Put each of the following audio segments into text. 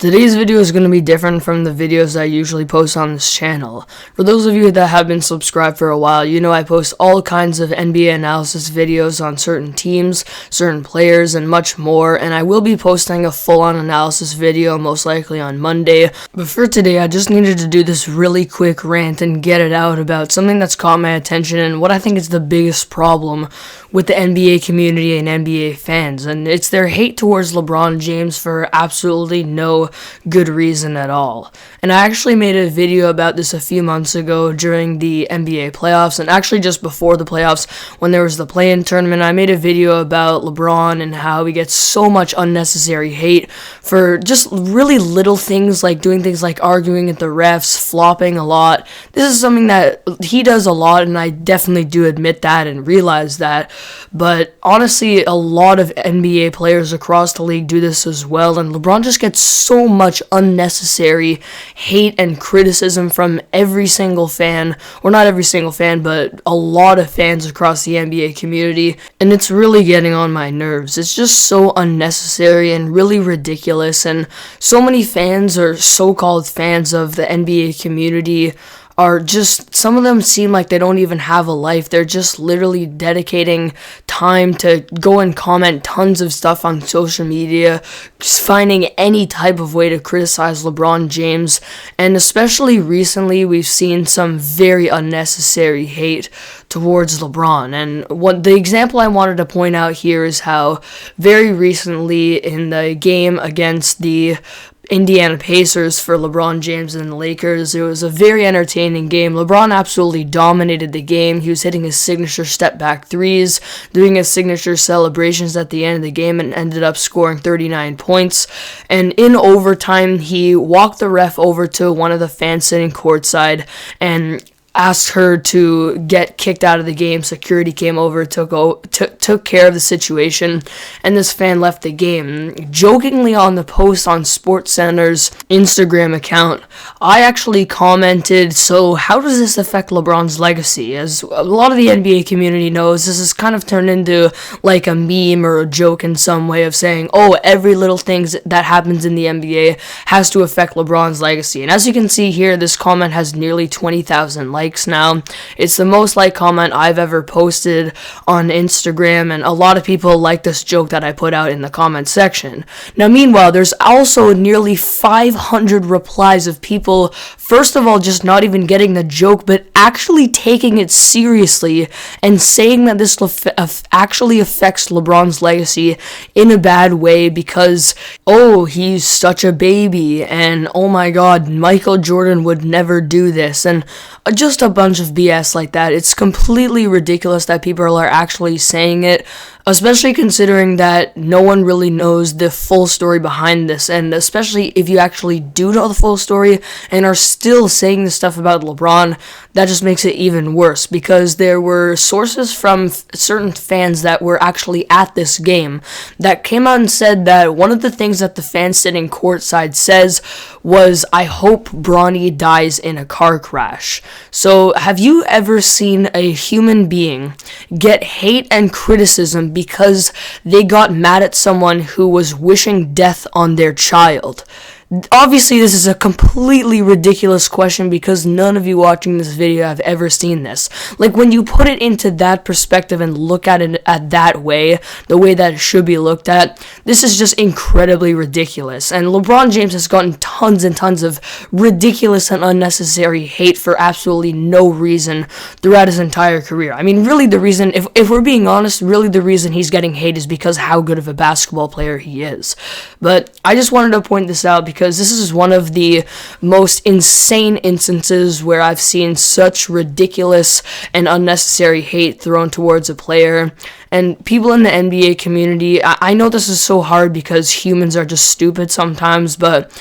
Today's video is going to be different from the videos I usually post on this channel. For those of you that have been subscribed for a while, you know I post all kinds of NBA analysis videos on certain teams, certain players, and much more, and I will be posting a full-on analysis video most likely on Monday. But for today, I just needed to do this really quick rant and get it out about something that's caught my attention and what I think is the biggest problem with the NBA community and NBA fans, and it's their hate towards LeBron James for absolutely no good reason at all. And I actually made a video about this a few months ago during the NBA playoffs, and actually just before the playoffs when there was the play-in tournament. I made a video about LeBron and how he gets so much unnecessary hate for just really little things, like doing things like arguing at the refs, flopping a lot. This is something that he does a lot, and I definitely do admit that and realize that. But honestly, a lot of NBA players across the league do this as well, and LeBron just gets so much unnecessary hate and criticism from every single fan, or not every single fan, but a lot of fans across the NBA community, and it's really getting on my nerves. It's just so unnecessary and really ridiculous, and so many fans, or so-called fans of the NBA community, are just, some of them seem like they don't even have a life. They're just literally dedicating time to go and comment tons of stuff on social media, just finding any type of way to criticize LeBron James, and especially recently we've seen some very unnecessary hate towards LeBron. And what the example I wanted to point out here is how very recently in the game against the Indiana Pacers for LeBron James and the Lakers, it was a very entertaining game. LeBron absolutely dominated the game. He was hitting his signature step-back threes, doing his signature celebrations at the end of the game, and ended up scoring 39 points. And in overtime, he walked the ref over to one of the fans sitting courtside and asked her to get kicked out of the game. Security came over, took care of the situation, and this fan left the game. Jokingly on the post on SportsCenter's Instagram account, I actually commented, so how does this affect LeBron's legacy? As a lot of the NBA community knows, this has kind of turned into like a meme or a joke in some way of saying, oh, every little thing that happens in the NBA has to affect LeBron's legacy. And as you can see here, this comment has nearly 20,000 likes now. It's the most liked comment I've ever posted on Instagram, and a lot of people like this joke that I put out in the comment section. Now, meanwhile, there's also nearly 500 replies of people, first of all, just not even getting the joke, but actually taking it seriously and saying that this actually affects LeBron's legacy in a bad way because, oh, he's such a baby, and oh my god, Michael Jordan would never do this, and just a bunch of BS like that. It's completely ridiculous that people are actually saying it, especially considering that no one really knows the full story behind this, and especially if you actually do know the full story and are still saying this stuff about LeBron, that just makes it even worse, because there were sources from certain fans that were actually at this game that came out and said that one of the things that the fan sitting courtside says was, I hope Bronny dies in a car crash. So have you ever seen a human being get hate and criticism because they got mad at someone who was wishing death on their child? Obviously, this is a completely ridiculous question because none of you watching this video have ever seen this. Like, when you put it into that perspective and look at it at that way, the way that it should be looked at, this is just incredibly ridiculous. And LeBron James has gotten tons and tons of ridiculous and unnecessary hate for absolutely no reason throughout his entire career. I mean, really the reason, if we're being honest, really the reason he's getting hate is because how good of a basketball player he is. But I just wanted to point this out because this is one of the most insane instances where I've seen such ridiculous and unnecessary hate thrown towards a player. And people in the NBA community, I know this is so hard because humans are just stupid sometimes, but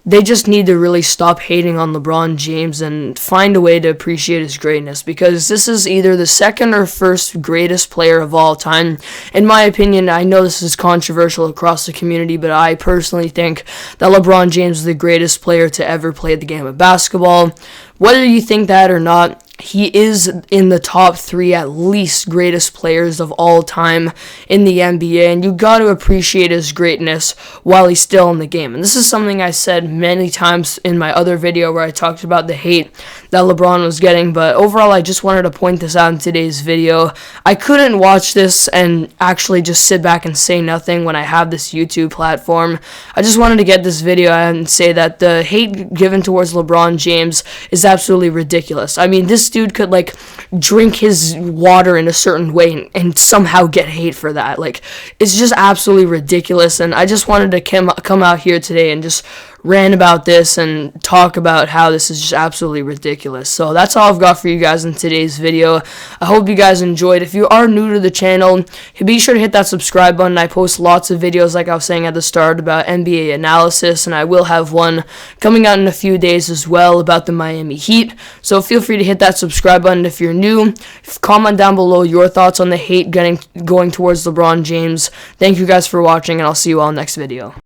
they just need to really stop hating on LeBron James and find a way to appreciate his greatness, because this is either the second or first greatest player of all time. In my opinion, I know this is controversial across the community, but I personally think that LeBron James is the greatest player to ever play the game of basketball. Whether you think that or not, he is in the top 3 at least greatest players of all time in the NBA, and you got to appreciate his greatness while he's still in the game. And this is something I said many times in my other video where I talked about the hate that LeBron was getting, but overall I just wanted to point this out in today's video. I couldn't watch this and actually just sit back and say nothing when I have this YouTube platform. I just wanted to get this video out and say that the hate given towards LeBron James is absolutely ridiculous. I mean, this dude could like drink his water in a certain way and somehow get hate for that. Like, it's just absolutely ridiculous, and I just wanted to come out here today and just rant about this and talk about how this is just absolutely ridiculous. So that's all I've got for you guys in today's video. I hope you guys enjoyed. If you are new to the channel, be sure to hit that subscribe button. I post lots of videos, like I was saying at the start, about NBA analysis, and I will have one coming out in a few days as well about the Miami Heat. So feel free to hit that subscribe button if you're new. Comment down below your thoughts on the hate going towards LeBron James. Thank you guys for watching, and I'll see you all next video.